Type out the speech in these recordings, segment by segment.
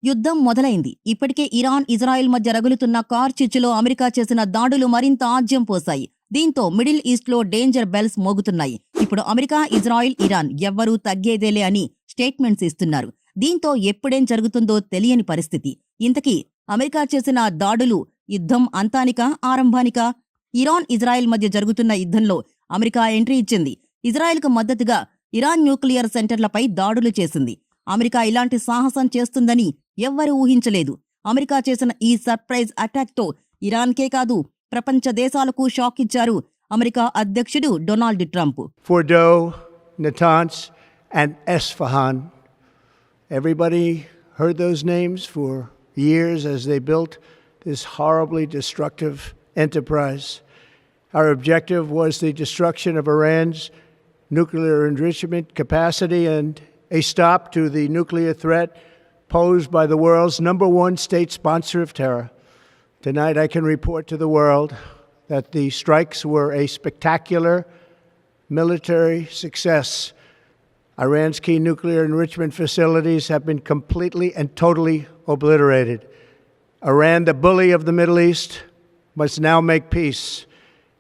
యుద్ధం మొదలైంది. ఇప్పటికే ఇరాన్, ఇజ్రాయెల్ మధ్య రగులుతున్న కార్చిచ్చులో అమెరికా చేసిన దాడులు మరింత ఆజ్యం పోశాయి. దీంతో మిడిల్ ఈస్ట్లో డేంజర్ బెల్స్ మోగుతున్నాయి. ఇప్పుడు అమెరికా, ఇజ్రాయెల్, ఇరాన్ ఎవ్వరూ తగ్గేదేలే అని స్టేట్మెంట్స్ ఇస్తున్నారు. దీంతో ఎప్పుడేం జరుగుతుందో తెలియని పరిస్థితి. ఇంతకీ అమెరికా చేసిన దాడులు యుద్ధం అంతానికా, ఆరంభానికా? ఇరాన్, ఇజ్రాయెల్ మధ్య జరుగుతున్న యుద్ధంలో అమెరికా ఎంట్రీ ఇచ్చింది. ఇజ్రాయెల్కు మద్దతుగా ఇరాన్ న్యూక్లియర్ సెంటర్లపై దాడులు చేసింది. అమెరికా ఇలాంటి సాహసం చేస్తుందని ఎవ్వరూ ఊహించలేదు. అమెరికా చేసిన ఈ సర్ప్రైజ్ అటాక్తో ఇరాన్కే కాదు, ప్రపంచ దేశాలకు షాక్ ఇచ్చారు అమెరికా అధ్యక్షుడు Donald Trump. Fordo, Natanz, and Esfahan. Everybody heard those names for years as they built this horribly destructive enterprise. Our objective was the destruction of Iran's nuclear enrichment capacity and a stop to the nuclear threat posed by the world's #1 state sponsor of terror. Tonight I can report to the world that the strikes were a spectacular military success. Iran's key nuclear enrichment facilities have been completely and totally obliterated. Iran, the bully of the Middle East, must now make peace.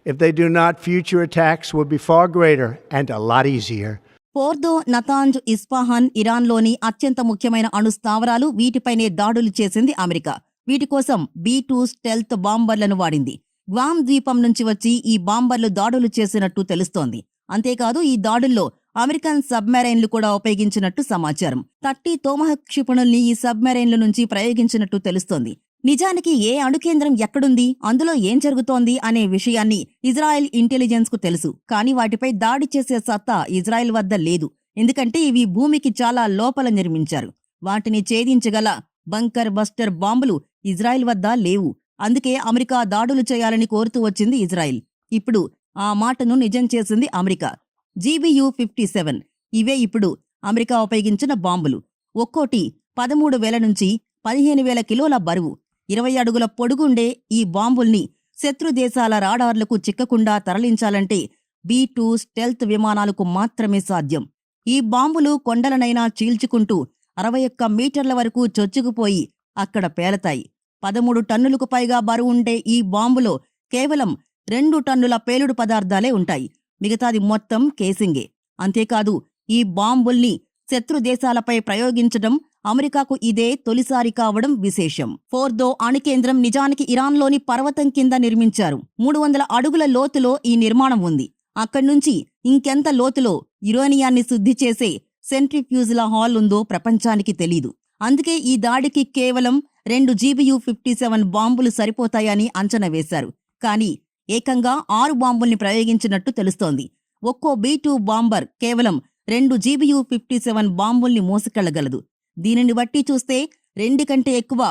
If they do not, future attacks will be far greater and a lot easier. Fordow, Natanz, Isfahan ఇరాన్లోని అత్యంత ముఖ్యమైన అణు స్థావరాలు. వీటిపైనే దాడులు చేసింది America. వీటి కోసం B-2 stealth బాంబర్లను వాడింది. గ్వామ్ ద్వీపం నుంచి వచ్చి ఈ బాంబర్లు దాడులు చేసినట్టు తెలుస్తోంది. అంతేకాదు ఈ దాడుల్లో అమెరికన్ సబ్మెరైన్లు కూడా ఉపయోగించినట్టు సమాచారం. 30 తోమహక్ క్షిపణుల్ని ఈ సబ్మెరైన్ల నుంచి ప్రయోగించినట్టు తెలుస్తోంది. నిజానికి ఏ అణుకేంద్రం ఎక్కడుంది, అందులో ఏం జరుగుతోంది అనే విషయాన్ని ఇజ్రాయెల్ ఇంటెలిజెన్స్ కు తెలుసు. కానీ వాటిపై దాడి చేసే సత్తా ఇజ్రాయెల్ వద్ద లేదు. ఎందుకంటే ఇవి భూమికి చాలా లోపల నిర్మించారు. వాటిని ఛేదించగల బంకర్ బస్టర్ బాంబులు ఇజ్రాయెల్ వద్ద లేవు. అందుకే అమెరికా దాడులు చేయాలని కోరుతూ వచ్చింది ఇజ్రాయెల్. ఇప్పుడు ఆ మాటను నిజం చేసింది అమెరికా. GBU-57 ఇవే ఇప్పుడు అమెరికా ఉపయోగించిన బాంబులు. ఒక్కోటి 13,000 నుంచి 15,000 కిలోల బరువు. 20 అడుగుల పొడుగుండే ఈ బాంబుల్ని శత్రు దేశాల రాడార్లకు చిక్కకుండా తరలించాలంటే B-2 స్టెల్త్ విమానాలకు మాత్రమే సాధ్యం. ఈ బాంబులు కొండలనైనా చీల్చుకుంటూ 61 మీటర్ల వరకు చొచ్చుకుపోయి అక్కడ పేలతాయి. 13 టన్నులకు పైగా బరువుండే ఈ బాంబులో కేవలం 2 టన్నుల పేలుడు పదార్థాలే ఉంటాయి. మిగతాది మొత్తం కేసింగే. అంతేకాదు ఈ బాంబుల్ని శత్రు దేశాలపై ప్రయోగించడం అమెరికాకు ఇదే తొలిసారి కావడం విశేషం. ఫోర్దో అణుకేంద్రం నిజానికి ఇరాన్లోని పర్వతం కింద నిర్మించారు. 300 అడుగుల లోతులో ఈ నిర్మాణం ఉంది. అక్కడ్నుంచి ఇంకెంత లోతులో యురేనియాన్ని శుద్ధి చేసే సెంట్రిఫ్యూజ్ల హాల్ ఉందో ప్రపంచానికి తెలీదు. అందుకే ఈ దాడికి కేవలం 2 GBU-57 బాంబులు సరిపోతాయని అంచనా వేశారు. కానీ ఏకంగా 6 బాంబుల్ని ప్రయోగించినట్టు తెలుస్తోంది. ఒక్కో B-2 బాంబర్ కేవలం 2 GBU-57 బాంబుల్ని మోసుకెళ్లగలదు. దీనిని బట్టి చూస్తే 2 కంటే ఎక్కువ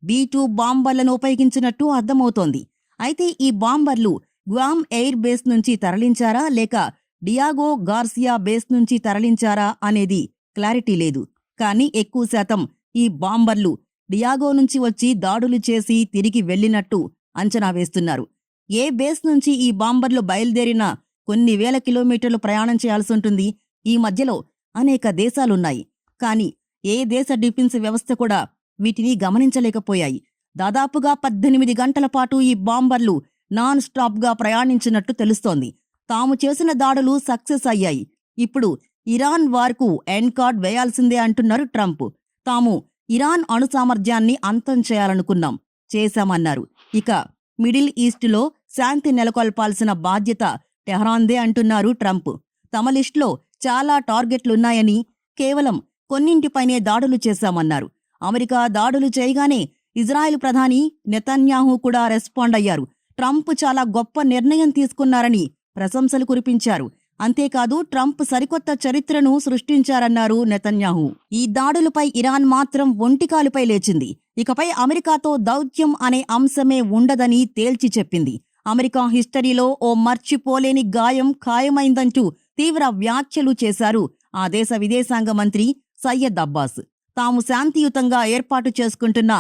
B-2 బాంబర్లను ఉపయోగించినట్టు అర్థమవుతోంది. అయితే ఈ బాంబర్లు గ్వామ్ ఎయిర్ బేస్ నుంచి తరలించారా లేక డియాగో గార్సియా బేస్ నుంచి తరలించారా అనేది క్లారిటీ లేదు. కానీ ఎక్కువ శాతం ఈ బాంబర్లు డియాగో నుంచి వచ్చి దాడులు చేసి తిరిగి వెళ్లినట్టు అంచనా వేస్తున్నారు. ఏ బేస్ నుంచి ఈ బాంబర్లు బయలుదేరినా కొన్ని వేల కిలోమీటర్లు ప్రయాణం చేయాల్సుంటుంది. ఈ మధ్యలో అనేక దేశాలున్నాయి. కానీ ఏ దేశ డిఫెన్స్ వ్యవస్థ కూడా వీటిని గమనించలేకపోయాయి. దాదాపుగా 18 గంటల పాటు ఈ బాంబర్లు నాన్ స్టాప్గా ప్రయాణించినట్టు తెలుస్తోంది. తాము చేసిన దాడులు సక్సెస్ అయ్యాయి. ఇప్పుడు ఇరాన్ వార్కు ఎండ్ కార్డ్ వేయాల్సిందే అంటున్నారు ట్రంప్. తాము ఇరాన్ అణు సామర్థ్యాన్ని అంతం చేయాలనుకున్నాం, చేశామన్నారు. ఇక మిడిల్ ఈస్టులో శాంతి నెలకొల్పాల్సిన బాధ్యత టెహ్రాన్దే అంటున్నారు ట్రంప్. తమ లిస్టులో చాలా టార్గెట్లున్నాయని, కేవలం కొన్నింటిపైనే దాడులు చేశామన్నారు. అమెరికా దాడులు చేయగానే ఇజ్రాయెల్ ప్రధాని నెతన్యాహు కూడా రెస్పాండ్ అయ్యారు. ట్రంప్ చాలా గొప్ప నిర్ణయం తీసుకున్నారని ప్రశంసలు కురిపించారు. అంతేకాదు ట్రంప్ సరికొత్త చరిత్రను సృష్టించారన్నారు నెతన్యాహు. ఈ దాడులపై ఇరాన్ మాత్రం ఒంటికాలుపై లేచింది. ఇకపై అమెరికాతో దౌత్యం అనే అంశమే ఉండదని తేల్చి చెప్పింది. అమెరికా హిస్టరీలో ఓ మర్చిపోలేని గాయం ఖాయమైందంటూ తీవ్ర వ్యాఖ్యలు చేశారు ఆ దేశ విదేశాంగ మంత్రి సయ్యద్ అబ్బాస్. తాము శాంతియుతంగా ఏర్పాటు చేసుకుంటున్న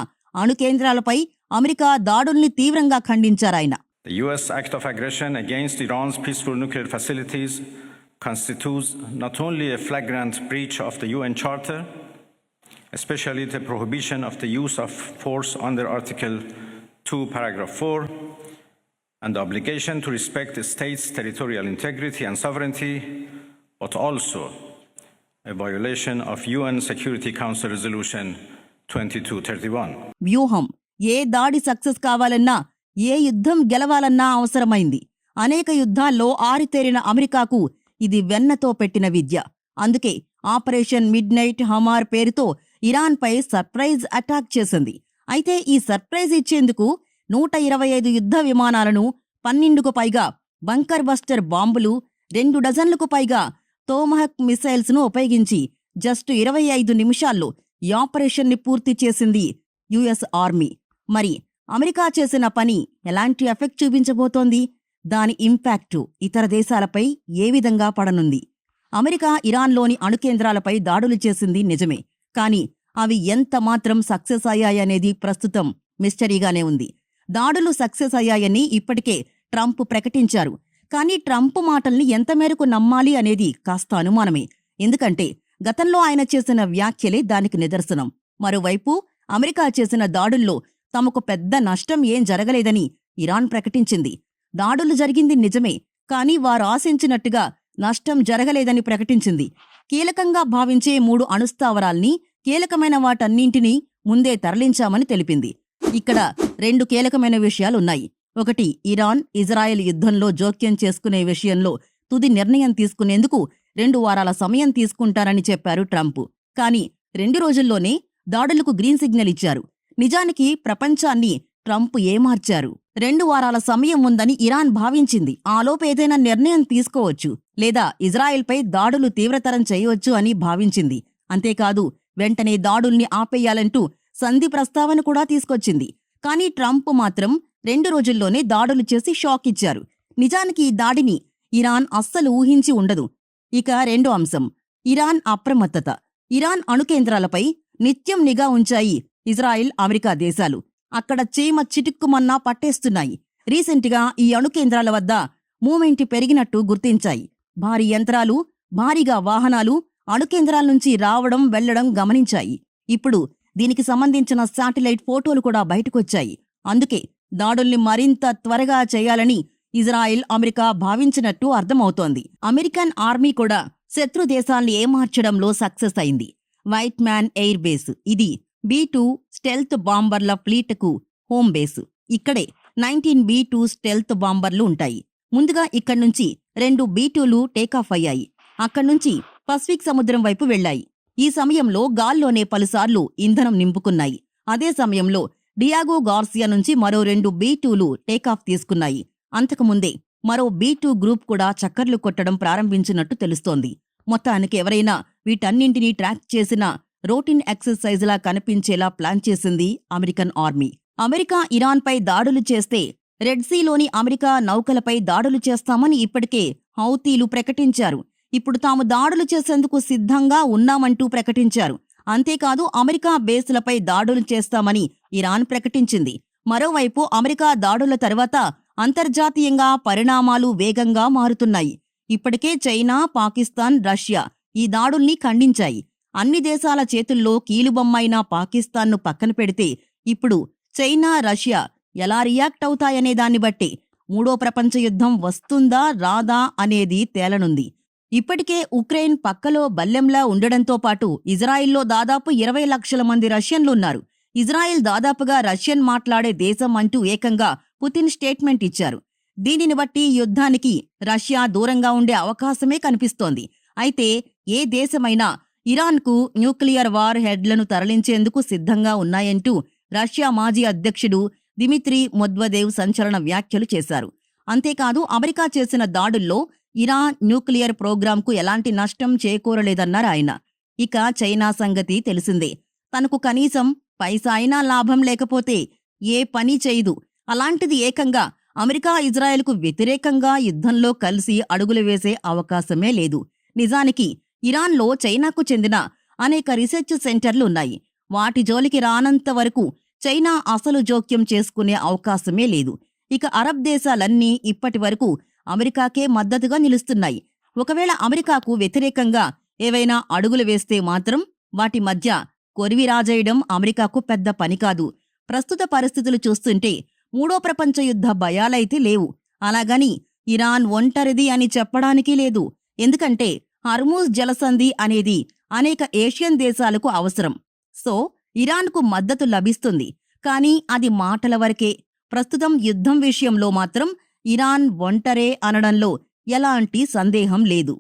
అణు కేంద్రాలపై అమెరికా దాడుల్ని తీవ్రంగా ఖండించారాయన. The U.S. act of aggression against Iran's peaceful nuclear facilities constitutes not only a flagrant breach of the UN Charter, especially the prohibition of the use of force under Article 2, Paragraph 4, and the obligation to respect the state's territorial integrity and sovereignty, but also a violation of UN Security Council Resolution 2231. వ్యూహం. ఏ దాడి success కావాలన్నా, ఏ యుద్ధం గెలవాలన్నా అవసరమైంది. అనేక యుద్ధాల్లో ఆరితేరిన అమెరికాకు ఇది వెన్నతో పెట్టిన విద్య. అందుకే ఆపరేషన్ మిడ్ నైట్ హమార్ పేరుతో ఇరాన్పై సర్ప్రైజ్ అటాక్ చేసింది. అయితే ఈ సర్ప్రైజ్ ఇచ్చేందుకు 125 యుద్ధ విమానాలను, 12కు పైగా బంకర్ బస్టర్ బాంబులు, 2 డజన్లకు పైగా తోమహక్ మిసైల్స్ను ఉపయోగించి జస్ట్ 25 నిమిషాల్లో ఈ ఆపరేషన్ని పూర్తి చేసింది యుఎస్ ఆర్మీ. మరి అమెరికా చేసిన పని ఎలాంటి ఎఫెక్ట్ చూపించబోతోంది? దాని ఇంపాక్టు ఇతర దేశాలపై ఏ విధంగా పడనుంది? అమెరికా ఇరాన్లోని అణుకేంద్రాలపై దాడులు చేసింది నిజమే, కానీ అవి ఎంత మాత్రం సక్సెస్ అయ్యాయనేది ప్రస్తుతం మిస్టరీగానే ఉంది. దాడులు సక్సెస్ అయ్యాయని ఇప్పటికే ట్రంప్ ప్రకటించారు. కానీ ట్రంప్ మాటల్ని ఎంత మేరకు నమ్మాలి అనేది కాస్త అనుమానమే. ఎందుకంటే గతంలో ఆయన చేసిన వ్యాఖ్యలే దానికి నిదర్శనం. మరోవైపు అమెరికా చేసిన దాడుల్లో తమకు పెద్ద నష్టం ఏం జరగలేదని ఇరాన్ ప్రకటించింది. దాడులు జరిగింది నిజమే, కానీ వారు ఆశించినట్టుగా నష్టం జరగలేదని ప్రకటించింది. కీలకంగా భావించే 3 అణుస్థావరాల్ని, కీలకమైన వాటన్నింటినీ ముందే తరలించామని తెలిపింది. ఇక్కడ 2 కీలకమైన విషయాలున్నాయి. ఒకటి, ఇరాన్ ఇజ్రాయెల్ యుద్ధంలో జోక్యం చేసుకునే విషయంలో తుది నిర్ణయం తీసుకునేందుకు 2 వారాల సమయం తీసుకుంటారని చెప్పారు ట్రంప్. కానీ 2 రోజుల్లోనే దాడులకు గ్రీన్ సిగ్నల్ ఇచ్చారు. నిజానికి ప్రపంచాన్ని ట్రంప్ ఏమార్చారు. 2 వారాల సమయం ఉందని ఇరాన్ భావించింది. ఆలోపు ఏదైనా నిర్ణయం తీసుకోవచ్చు, లేదా ఇజ్రాయెల్పై దాడులు తీవ్రతరం చేయవచ్చు అని భావించింది. అంతేకాదు, వెంటనే దాడుల్ని ఆపేయాలంటూ సంధి ప్రస్తావన కూడా తీసుకొచ్చింది. కానీ ట్రంప్ మాత్రం 2 రోజుల్లోనే దాడులు చేసి షాక్ ఇచ్చారు. నిజానికి ఈ దాడిని ఇరాన్ అస్సలు ఊహించి ఉండదు. ఇక 2వ అంశం, ఇరాన్ అప్రమత్తత. ఇరాన్ అణుకేంద్రాలపై నిత్యం నిఘా ఉంచాయి ఇజ్రాయెల్, అమెరికా దేశాలు. అక్కడ చీమ చిటుక్కుమన్నా పట్టేస్తున్నాయి. రీసెంట్గా ఈ అణుకేంద్రాల వద్ద మూమెంట్ పెరిగినట్టు గుర్తించాయి. భారీ యంత్రాలు, భారీగా వాహనాలు అణుకేంద్రాల నుంచి రావడం వెళ్లడం గమనించాయి. ఇప్పుడు దీనికి సంబంధించిన శాటిలైట్ ఫోటోలు కూడా బయటకొచ్చాయి. అందుకే దాడుల్ని మరింత త్వరగా చేయాలని ఇజ్రాయెల్, అమెరికా భావించినట్టు అర్థమవుతోంది. అమెరికన్ ఆర్మీ కూడా శత్రు దేశాల్ని ఏమార్చడంలో సక్సెస్ అయింది. వైట్ మ్యాన్ ఎయిర్ బేస్, ఇది B-2 స్టెల్త్ బాంబర్ల ఫ్లీట్కు హోమ్ బేస్. ఇక్కడే 19 B-2 స్టెల్త్ బాంబర్లు ఉంటాయి. ముందుగా ఇక్కడ్నుంచి 2 B-2లు టేకాఫ్ అయ్యాయి. అక్కడ్నుంచి పసిఫిక్ సముద్రం వైపు వెళ్లాయి. ఈ సమయంలో గాల్లోనే పలుసార్లు ఇంధనం నింపుకున్నాయి. అదే సమయంలో డియాగో గార్సియా నుంచి మరో 2 B-2లు టేకాఫ్ తీసుకున్నాయి. అంతకుముందే మరో B-2 గ్రూప్ కూడా చక్కర్లు కొట్టడం ప్రారంభించినట్టు తెలుస్తోంది. మొత్తానికి ఎవరైనా వీటన్నింటినీ ట్రాక్ చేసిన రొటీన్ ఎక్సర్సైజ్లా కనిపించేలా ప్లాన్ చేసింది అమెరికన్ ఆర్మీ. అమెరికా ఇరాన్పై దాడులు చేస్తే రెడ్ సీలోని అమెరికా నౌకలపై దాడులు చేస్తామని ఇప్పటికే హౌతీలు ప్రకటించారు. ఇప్పుడు తాము దాడులు చేసేందుకు సిద్ధంగా ఉన్నామంటూ ప్రకటించారు. అంతేకాదు, అమెరికా బేస్లపై దాడులు చేస్తామని ఇరాన్ ప్రకటించింది. మరోవైపు అమెరికా దాడుల తర్వాత అంతర్జాతీయంగా పరిణామాలు వేగంగా మారుతున్నాయి. ఇప్పటికే చైనా, పాకిస్తాన్, రష్యా ఈ దాడుల్ని ఖండించాయి. అన్ని దేశాల చేతుల్లో కీలుబొమ్మైన పాకిస్తాన్ను పక్కన పెడితే ఇప్పుడు చైనా, రష్యా ఎలా రియాక్ట్ అవుతాయనే దాన్ని బట్టి 3వ ప్రపంచ యుద్ధం వస్తుందా రాదా అనేది తేలనుంది. ఇప్పటికే ఉక్రెయిన్ పక్కలో బల్లెంలా ఉండడంతో పాటు ఇజ్రాయిల్లో దాదాపు 20 లక్షల మంది రష్యన్లున్నారు. ఇజ్రాయెల్ దాదాపుగా రష్యన్ మాట్లాడే దేశం అంటూ ఏకంగా పుతిన్ స్టేట్మెంట్ ఇచ్చారు. దీనిని బట్టి యుద్ధానికి రష్యా దూరంగా ఉండే అవకాశమే కనిపిస్తోంది. అయితే ఏ దేశమైనా ఇరాన్కు న్యూక్లియర్ వార్ హెడ్లను తరలించేందుకు సిద్ధంగా ఉన్నాయంటూ రష్యా మాజీ అధ్యక్షుడు దిమిత్రీ మెద్వెదేవ్ సంచలన వ్యాఖ్యలు చేశారు. అంతేకాదు, అమెరికా చేసిన దాడుల్లో ఇరాన్ న్యూక్లియర్ ప్రోగ్రాంకు ఎలాంటి నష్టం చేకూరలేదన్నారు ఆయన. ఇక చైనా సంగతి తెలిసిందే. తనకు కనీసం పైసా అయినా లాభం లేకపోతే ఏ పని చేయదు. అలాంటిది ఏకంగా అమెరికా ఇజ్రాయెల్కు వ్యతిరేకంగా యుద్ధంలో కలిసి అడుగులు వేసే అవకాశమే లేదు. నిజానికి ఇరాన్లో చైనాకు చెందిన అనేక రీసెర్చ్ సెంటర్లు ఉన్నాయి. వాటి జోలికి రానంత వరకు చైనా అసలు జోక్యం చేసుకునే అవకాశమే లేదు. ఇక అరబ్ దేశాలన్నీ ఇప్పటి వరకు అమెరికాకే మద్దతుగా నిలుస్తున్నాయి. ఒకవేళ అమెరికాకు వ్యతిరేకంగా ఏవైనా అడుగులు వేస్తే మాత్రం వాటి మధ్య కొరివి రాజేయడం అమెరికాకు పెద్ద పని కాదు. ప్రస్తుత పరిస్థితులు చూస్తుంటే మూడో ప్రపంచ యుద్ధ భయాలైతే లేవు. అలాగని ఇరాన్ ఒంటరిది అని చెప్పడానికి లేదు. ఎందుకంటే హర్మూజ్ జలసంధి అనేది అనేక ఏషియన్ దేశాలకు అవసరం. సో ఇరాన్కు మద్దతు లభిస్తుంది. కానీ అది మాటల వరకే. ప్రస్తుతం యుద్ధం విషయంలో మాత్రం ఇరాన్ ఒంటరే అనడంలో ఎలాంటి సందేహం లేదు.